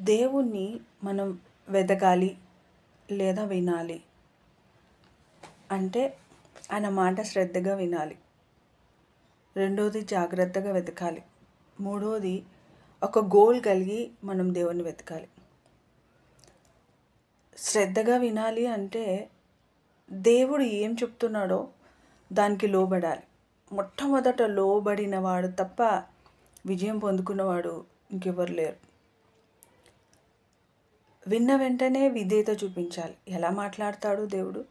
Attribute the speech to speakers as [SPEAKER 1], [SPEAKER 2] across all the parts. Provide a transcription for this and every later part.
[SPEAKER 1] దేవుణ్ణి మనం వెతకాలి లేదా వినాలి అంటే ఆయన మాట శ్రద్ధగా వినాలి. రెండోది జాగ్రత్తగా వెతకాలి. మూడోది ఒక గోల్ కలిగి మనం దేవుణ్ణి వెతకాలి. శ్రద్ధగా వినాలి అంటే దేవుడు ఏం చెప్తున్నాడో దానికి లోబడాలి. మొట్టమొదట లోబడిన వాడు తప్ప విజయం పొందుకున్నవాడు ఇంకెవరు లేరు. విన్న వెంటనే విధేయత చూపించాలి. ఎలా మాట్లాడతాడు దేవుడు?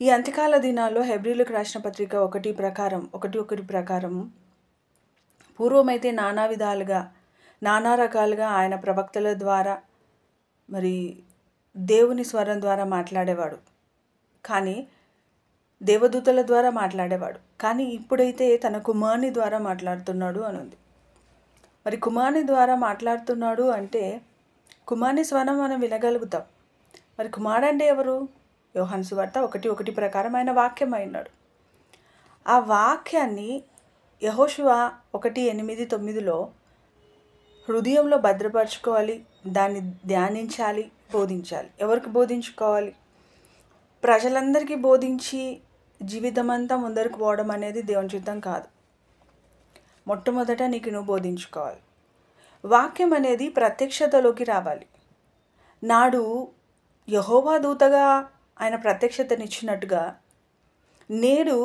[SPEAKER 1] ఈ అంత్యకాల దినాల్లో హెబ్రీలకు రాసిన పత్రిక 1:1 ప్రకారం పూర్వమైతే నానా రకాలుగా ఆయన ప్రవక్తల ద్వారా మరి దేవుని స్వరం ద్వారా మాట్లాడేవాడు, కానీ దేవదూతల ద్వారా మాట్లాడేవాడు. కానీ ఇప్పుడైతే తన కుమారుని ద్వారా మాట్లాడుతున్నాడు అని ఉంది. మరి కుమారుని ద్వారా మాట్లాడుతున్నాడు అంటే కుమారుని స్వరం మనం వినగలుగుతాం. మరి కుమారుడు అంటే ఎవరు? యోహాను సువార్త 1:1 ప్రకారం ఆయన వాక్యం అయినాడు. ఆ వాక్యాన్ని యెహోషువ 1:8-9లో హృదయంలో భద్రపరచుకోవాలి, దాన్ని ధ్యానించాలి, బోధించాలి. ఎవరికి బోధించుకోవాలి? ప్రజలందరికీ బోధించి జీవితం అంతా ముందరికి పోవడం అనేది దేవుని చిత్తం కాదు. మొట్టమొదట నీకు నువ్వు బోధించుకోవాలి. వాక్యం అనేది ప్రత్యక్షతలోకి రావాలి. నాడు యెహోవా దూతగా ఆయన ప్రత్యక్షతనిచ్చినట్టుగా నేడు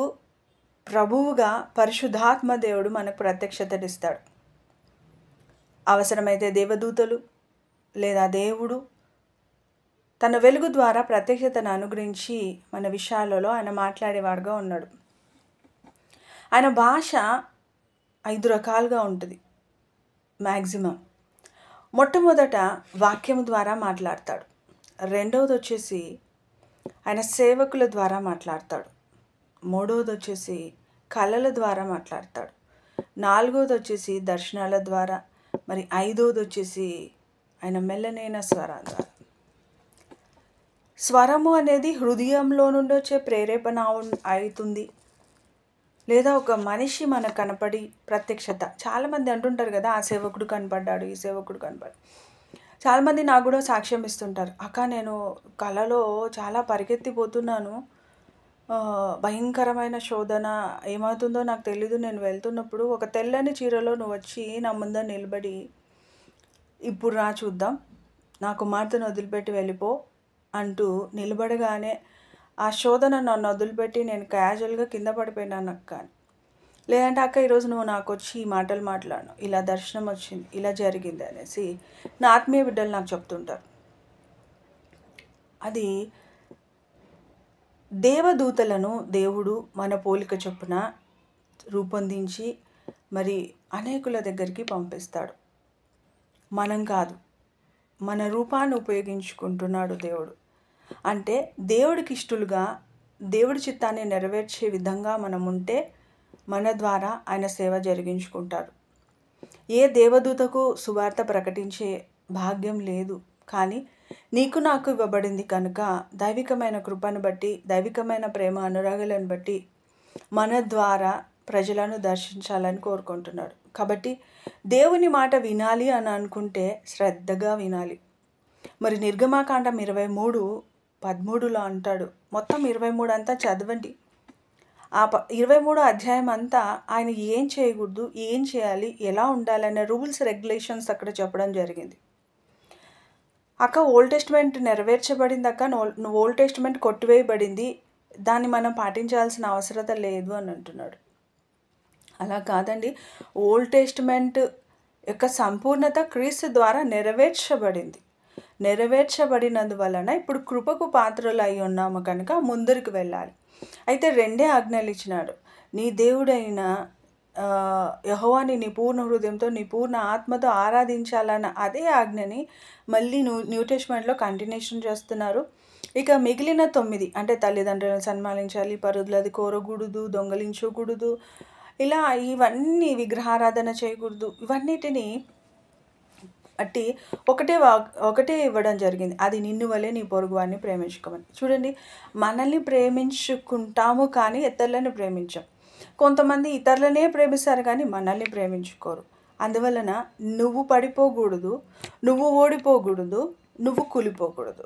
[SPEAKER 1] ప్రభువుగా పరిశుద్ధాత్మ దేవుడు మనకు ప్రత్యక్షతనిస్తాడు. అవసరమైతే దేవదూతలు లేదా దేవుడు తన వెలుగు ద్వారా ప్రత్యక్షతను అనుగ్రహించి మన విషయాలలో ఆయన మాట్లాడేవాడుగా ఉన్నాడు. ఆయన భాష 5 రకాలుగా ఉంటుంది మ్యాక్సిమం. మొట్టమొదట వాక్యము ద్వారా మాట్లాడతాడు. రెండవది వచ్చేసి ఆయన సేవకుల ద్వారా మాట్లాడతాడు. మూడవది వచ్చేసి కళల ద్వారా మాట్లాడతాడు. నాలుగవది వచ్చేసి దర్శనాల ద్వారా. మరి ఐదవది వచ్చేసి ఆయన మెల్లనైన స్వరం ద్వారా. స్వరము అనేది హృదయంలో నుండి వచ్చే ప్రేరేపణ అవుతుంది, లేదా ఒక మనిషి మనకు కనపడి ప్రత్యక్షత. చాలామంది అంటుంటారు కదా, ఆ సేవకుడు కనపడ్డాడు, ఈ సేవకుడు కనపడ్డాడు. చాలామంది నాకు కూడా సాక్ష్యం ఇస్తుంటారు, అక్క నేను కళలో చాలా పరిగెత్తిపోతున్నాను, భయంకరమైన శోధన, ఏమవుతుందో నాకు తెలీదు, నేను వెళ్తున్నప్పుడు ఒక తెల్లని చీరలో నువ్వు వచ్చి నా ముందర నిలబడి ఇప్పుడు రా చూద్దాం, నా కుమార్తెను వదిలిపెట్టి వెళ్ళిపో అంటూ నిలబడగానే ఆ శోధన నన్ను వదిలిపెట్టి నేను క్యాజువల్గా కింద పడిపోయినాను అక్క. లేదంటే అక్క ఈరోజు నువ్వు నాకు వచ్చి ఈ మాటలు మాట్లాడను, ఇలా దర్శనం వచ్చింది, ఇలా జరిగింది అనేసి నా ఆత్మీయ బిడ్డలు నాకు చెప్తుంటారు. అది దేవదూతలను దేవుడు మన పోలిక చొప్పున రూపొందించి మరి అనేకుల దగ్గరికి పంపిస్తాడు. మనం కాదు, మన రూపాన్ని ఉపయోగించుకుంటున్నాడు దేవుడు. అంటే దేవుడికి ఇష్టలుగా దేవుడి చిత్తాన్ని నెరవేర్చే విధంగా మనం ఉంటే మన ద్వారా ఆయన సేవ జరిగించుకుంటారు. ఏ దేవదూతకు సువార్త ప్రకటించే భాగ్యం లేదు, కానీ నీకు నాకు ఇవ్వబడింది కనుక దైవికమైన కృపను బట్టి, దైవికమైన ప్రేమ అనురాగాలను బట్టి మన ద్వారా ప్రజలను దర్శించాలని కోరుకుంటున్నాడు. కాబట్టి దేవుని మాట వినాలి అని అనుకుంటే శ్రద్ధగా వినాలి. మరి నిర్గమాకాండం 23:13లో అంటాడు, మొత్తం 23 అంతా చదవండి. ఆ 23 అధ్యాయం అంతా ఆయన ఏం చేయకూడదు, ఏం చేయాలి, ఎలా ఉండాలనే రూల్స్ రెగ్యులేషన్స్ అక్కడ చెప్పడం జరిగింది. అక్క ఓల్డ్ టెస్ట్మెంట్ నెరవేర్చబడింది అక్క, ఓల్డ్ టెస్ట్మెంట్ కొట్టివేయబడింది, దాన్ని మనం పాటించాల్సిన అవసరత లేదు అని అంటున్నాడు. అలా కాదండి, ఓల్డ్ టెస్ట్మెంట్ యొక్క సంపూర్ణత క్రీస్తు ద్వారా నెరవేర్చబడినందువలన ఇప్పుడు కృపకు పాత్రలు అయి ఉన్నాము కనుక ముందరికి వెళ్ళాలి. అయితే 2 ఆజ్ఞలు ఇచ్చినాడు. నీ దేవుడైన యెహోవాని నీ పూర్ణ హృదయంతో, నీ పూర్ణ ఆత్మతో ఆరాధించాలన్న అదే ఆజ్ఞని మళ్ళీ న్యూ టెస్ట్మెంట్లో కంటిన్యూషన్ చేస్తున్నారు. ఇక మిగిలిన 9 అంటే తల్లిదండ్రులను సన్మానించాలి, పరులది కోరకూడదు, దొంగలించకూడదు, ఇలా ఇవన్నీ, విగ్రహారాధన చేయకూడదు, ఇవన్నిటిని బట్టి ఒకటే ఇవ్వడం జరిగింది. అది నిన్ను వలె నీ పొరుగు వారిని ప్రేమించుకోమని. చూడండి, మనల్ని ప్రేమించుకుంటాము కానీ ఇతరులను ప్రేమించాం. కొంతమంది ఇతరులనే ప్రేమిస్తారు కానీ మనల్ని ప్రేమించుకోరు. అందువలన నువ్వు పడిపోకూడదు, నువ్వు ఓడిపోకూడదు, నువ్వు కూలిపోకూడదు.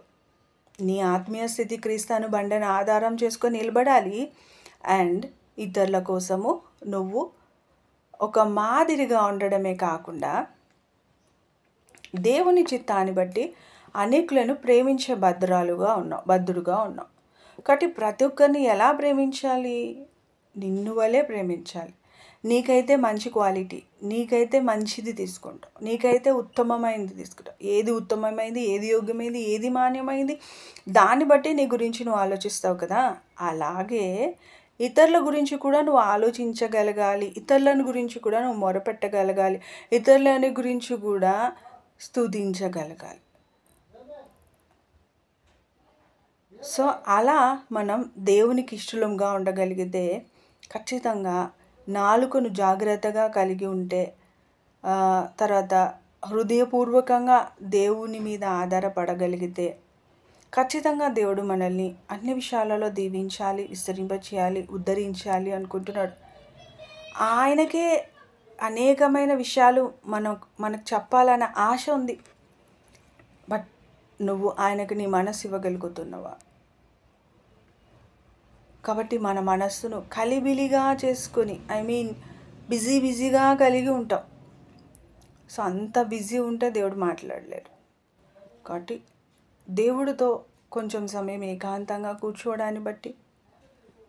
[SPEAKER 1] నీ ఆత్మీయ స్థితి క్రీస్తును బండను ఆధారం చేసుకొని నిలబడాలి. అండ్ ఇతరుల కోసము నువ్వు ఒక మాదిరిగా ఉండడమే కాకుండా దేవుని చిత్తాన్ని బట్టి అనేకులను ప్రేమించే బద్ధుడుగా ఉన్నావు. కాబట్టి ప్రతి ఒక్కరిని ఎలా ప్రేమించాలి? నిన్ను వలే ప్రేమించాలి. నీకైతే మంచి క్వాలిటీ, నీకైతే మంచిది తీసుకుంటావు, నీకైతే ఉత్తమమైనది తీసుకుంటావు. ఏది ఉత్తమమైనది, ఏది యోగ్యమైనది, ఏది మాన్యమైనది, దాన్ని బట్టి నీ గురించి నువ్వు ఆలోచిస్తావు కదా. అలాగే ఇతరుల గురించి కూడా నువ్వు ఆలోచించగలగాలి, ఇతరులను గురించి కూడా నువ్వు మొరపెట్టగలగాలి, ఇతరులని గురించి కూడా స్తుతించగలగాలి. సో అలా మనం దేవునికి ఇష్టలుగా ఉండగలిగితే, ఖచ్చితంగా నాలుకను జాగ్రత్తగా కలిగి ఉంటే, తర్వాత హృదయపూర్వకంగా దేవుని మీద ఆధారపడగలిగితే, ఖచ్చితంగా దేవుడు మనల్ని అన్ని విషయాలలో దీవించాలి, విస్తరింపచేయాలి, ఉద్ధరించాలి అనుకుంటున్నాడు. ఆయనకే అనేకమైన విషయాలు మనకు చెప్పాలన్న ఆశ ఉంది. బట్ నువ్వు ఆయనకు నీ మనస్సు ఇవ్వగలుగుతున్నావా? కాబట్టి మన మనస్సును కలిబిలిగా చేసుకొని, బిజీగా కలిగి ఉంటాం. సో అంత బిజీ ఉంటే దేవుడు మాట్లాడలేడు. కాబట్టి దేవుడితో కొంచెం సమయం ఏకాంతంగా కూర్చోవడాన్ని బట్టి,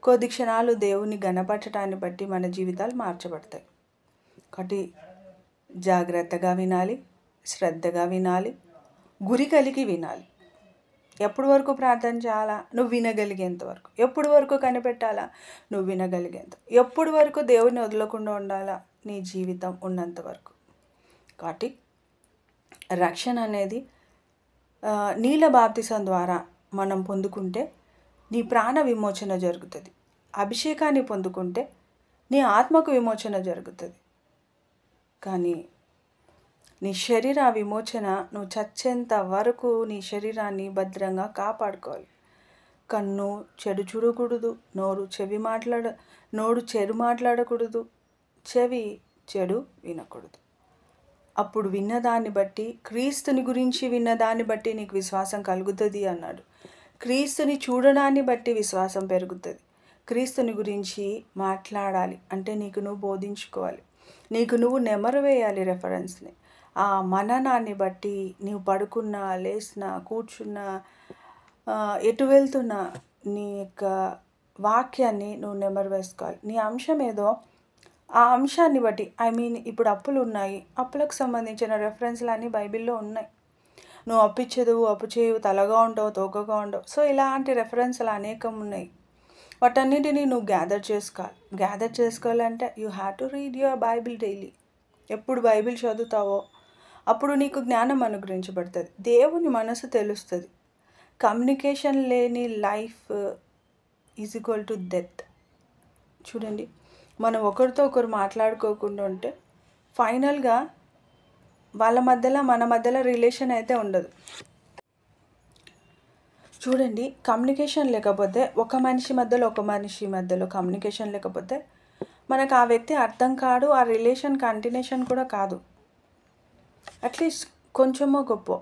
[SPEAKER 1] కొద్ది క్షణాలు దేవుని గణపరచడాన్ని బట్టి మన జీవితాలు మార్చబడతాయి. కాబట్టి జాగ్రత్తగా వినాలి, శ్రద్ధగా వినాలి, గురి కలిగి వినాలి. ఎప్పటి వరకు ప్రార్థన చేయాలా? నువ్వు వినగలిగేంత వరకు. ఎప్పటి వరకు కనిపెట్టాలా? నువ్వు వినగలిగేంత. ఎప్పటి వరకు దేవుని వదలకుండా ఉండాలా? నీ జీవితం ఉన్నంత వరకు. కాబట్టి రక్షణ అనేది నీళ్ళ బాప్తిసం ద్వారా మనం పొందుకుంటే నీ ప్రాణ విమోచన జరుగుతుంది. అభిషేకాన్ని పొందుకుంటే నీ ఆత్మకు విమోచన జరుగుతుంది. కానీ నీ శరీర విమోచన నువ్వు చచ్చేంత వరకు నీ శరీరాన్ని భద్రంగా కాపాడుకోవాలి. కన్ను చెడు చూడకూడదు, నోరు చెడు మాట్లాడకూడదు, చెవి చెడు వినకూడదు. అప్పుడు విన్నదాన్ని బట్టి, క్రీస్తుని గురించి విన్నదాన్ని బట్టి నీకు విశ్వాసం కలుగుతుంది అన్నాడు. క్రీస్తుని చూడడాన్ని బట్టి విశ్వాసం పెరుగుతుంది. క్రీస్తుని గురించి మాట్లాడాలి అంటే నీకు నువ్వు బోధించుకోవాలి, నీకు నువ్వు నెమరు వేయాలి రెఫరెన్స్ని. ఆ మననాన్ని బట్టి నీవు పడుకున్నా, లేచినా, కూర్చున్నా, ఎటు వెళ్తున్నా నీ యొక్క వాక్యాన్ని నువ్వు నెమరు వేసుకోవాలి. నీ అంశం ఏదో ఆ అంశాన్ని బట్టి, ఇప్పుడు అప్పులు ఉన్నాయి, అప్పులకు సంబంధించిన రెఫరెన్స్లు అన్నీ బైబిల్లో ఉన్నాయి. నువ్వు అప్పిచ్చేదువు, అప్పు చేయవు, తలగా ఉండవు, తోకగా ఉండవు. సో ఇలాంటి రెఫరెన్స్లు అనేకం ఉన్నాయి. వాటన్నిటిని నువ్వు గ్యాదర్ చేసుకోవాలంటే you have to read your Bible daily. ఎప్పుడు బైబిల్ చదువుతావో అప్పుడు నీకు జ్ఞానం అనుగ్రహించబడుతుంది, దేవుని మనసు తెలుస్తుంది. కమ్యూనికేషన్ లేని life is equal to death. చూడండి, మనం ఒకరితో ఒకరు మాట్లాడుకోకుండా ఉంటే ఫైనల్గా మన మధ్యలో రిలేషన్ అయితే ఉండదు. చూడండి, కమ్యూనికేషన్ లేకపోతే ఒక మనిషి మధ్యలో కమ్యూనికేషన్ లేకపోతే మనకు ఆ వ్యక్తి అర్థం కాడు, ఆ రిలేషన్ కంటిన్యూషన్ కూడా కాదు. అట్లీస్ట్ కొంచెమో గొప్ప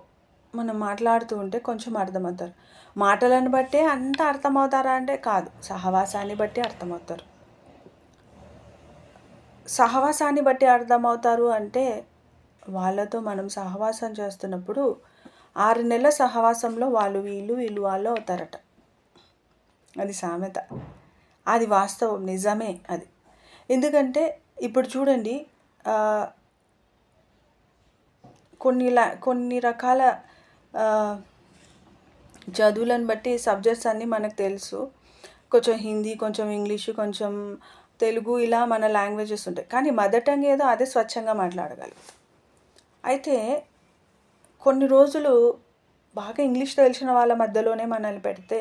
[SPEAKER 1] మనం మాట్లాడుతూ ఉంటే కొంచెం అర్థమవుతారు. మాటలను బట్టే అంత అర్థమవుతారా అంటే కాదు, సహవాసాన్ని బట్టి అర్థమవుతారు. సహవాసాన్ని బట్టి అర్థమవుతారు అంటే వాళ్ళతో మనం సహవాసం చేస్తున్నప్పుడు 6 నెలల సహవాసంలో వీళ్ళు వాళ్ళు అవుతారట. అది సామెత, అది వాస్తవం, నిజమే అది. ఎందుకంటే ఇప్పుడు చూడండి, కొన్ని రకాల చదువులను బట్టి సబ్జెక్ట్స్ అన్నీ మనకు తెలుసు. కొంచెం హిందీ, కొంచెం ఇంగ్లీషు, కొంచెం తెలుగు, ఇలా మన లాంగ్వేజెస్ ఉంటాయి. కానీ మదర్ టంగ్ ఏదో అదే స్వచ్ఛంగా మాట్లాడగలుగుతాం. అయితే కొన్ని రోజులు బాగా ఇంగ్లీష్ తెలిసిన వాళ్ళ మధ్యలోనే మనల్ని పెడితే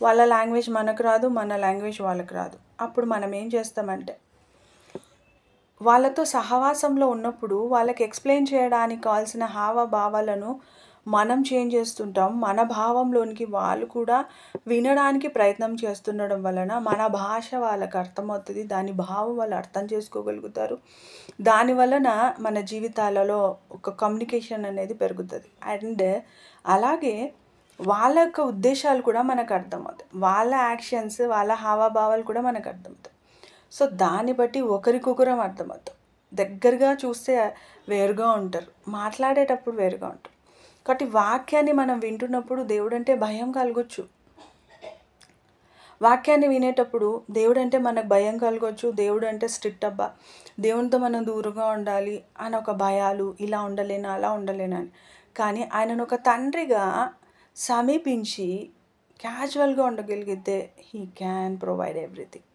[SPEAKER 1] వాళ్ళ లాంగ్వేజ్ మనకు రాదు, మన లాంగ్వేజ్ వాళ్ళకు రాదు. అప్పుడు మనం ఏం చేస్తామంటే వాళ్ళతో సహవాసంలో ఉన్నప్పుడు వాళ్ళకి ఎక్స్ప్లెయిన్ చేయడానికి కావాల్సిన హావభావాలను మనం చేంజ్ చేస్తుంటాం. మన భావంలోనికి వాళ్ళు కూడా వినడానికి ప్రయత్నం చేస్తుండడం వలన మన భాష వాళ్ళకి అర్థమవుతుంది. దాని భావం వాళ్ళు అర్థం చేసుకోగలుగుతారు. దాని వలన మన జీవితాలలో ఒక కమ్యూనికేషన్ అనేది పెరుగుతుంది. అండ్ అలాగే వాళ్ళ యొక్క ఉద్దేశాలు కూడా మనకు అర్థమవుతాయి. వాళ్ళ యాక్షన్స్, వాళ్ళ హావభావాలు కూడా మనకు అర్థమవుతాయి. సో దాన్ని బట్టి ఒకరికొకరం అర్థమవుతాం. దగ్గరగా చూస్తే వేరుగా ఉంటారు, మాట్లాడేటప్పుడు వేరుగా ఉంటారు. కాబట్టి వాక్యాన్ని మనం వింటున్నప్పుడు దేవుడంటే భయం కలగొచ్చు. వాక్యాన్ని వినేటప్పుడు దేవుడంటే మనకు భయం కలగొచ్చు. దేవుడు అంటే స్ట్రిక్ట్ అబ్బా, దేవునితో మనం దూరంగా ఉండాలి అని ఒక భయాలు, ఇలా ఉండలేనా అలా ఉండలేనా అని. కానీ ఆయనను ఒక తండ్రిగా సమీపించి క్యాజువల్గా ఉండగలిగితే he can provide everything.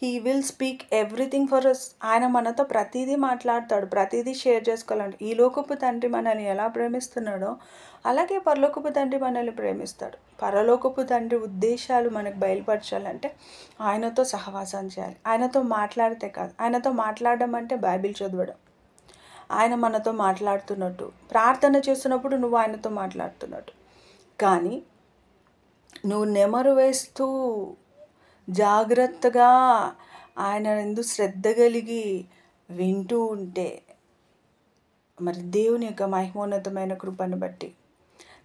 [SPEAKER 1] He will speak everything for us. ఆయన మనతో ప్రతిదీ మాట్లాడతాడు, ప్రతిదీ షేర్ చేసుకోవాలంటే. ఈ లోకపు తండ్రి మనల్ని ఎలా ప్రేమిస్తున్నాడో అలాగే పరలోకపు తండ్రి మనల్ని ప్రేమిస్తాడు. పరలోకపు తండ్రి ఉద్దేశాలు మనకు బయలుపరచాలంటే ఆయనతో సహవాసం చేయాలి. ఆయనతో మాట్లాడితే కాదు. ఆయనతో మాట్లాడడం అంటే బైబిల్ చదవడం. ఆయన మనతో మాట్లాడుతున్నట్టు, ప్రార్థన చేస్తున్నప్పుడు నువ్వు ఆయనతో మాట్లాడుతున్నట్టు. కానీ నువ్వు నెమరు వేస్తూ జాగ్రత్తగా ఆయన ఎందు శ్రద్ధ కలిగి వింటూ ఉంటే, మరి దేవుని యొక్క మహిమోన్నతమైన కృపను బట్టి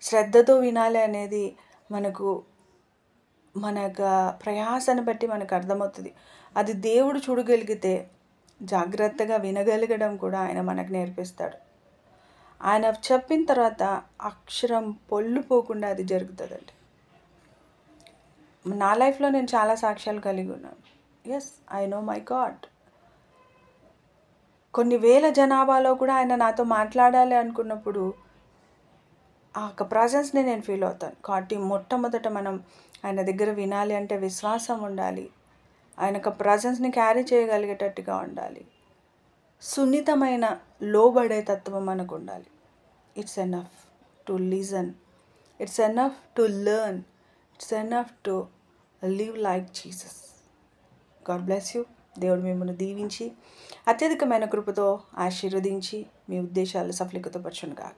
[SPEAKER 1] శ్రద్ధతో వినాలి అనేది మన యొక్క ప్రయాసను బట్టి మనకు అర్థమవుతుంది. అది దేవుడు చూడగలిగితే జాగ్రత్తగా వినగలగడం కూడా ఆయన మనకు నేర్పిస్తాడు. ఆయన చెప్పిన తర్వాత అక్షరం పొల్లుపోకుండా అది జరుగుతుందండి. నా లైఫ్లో నేను చాలా సాక్ష్యాలు కలిగి ఉన్నాను. Yes, I know my god. కొన్ని వేల జనాభాలో కూడా ఆయన నాతో మాట్లాడాలి అనుకున్నప్పుడు ఆ యొక్క ప్రజెన్స్ని నేను ఫీల్ అవుతాను. కాబట్టి మొట్టమొదట మనం ఆయన దగ్గర వినాలి అంటే విశ్వాసం ఉండాలి. ఆయన యొక్క ప్రజెన్స్ని క్యారీ చేయగలిగేటట్టుగా ఉండాలి. సున్నితమైన లోబడే తత్వం మనకు ఉండాలి. It's enough to listen, it's enough to learn, it's enough to live like Jesus. God bless you. దేవుడు మిమ్మల్ని దీవించి అత్యధికమైన కృపతో ఆశీర్వదించి మీ ఉద్దేశాలు సఫలీకృతపరచునుగాక.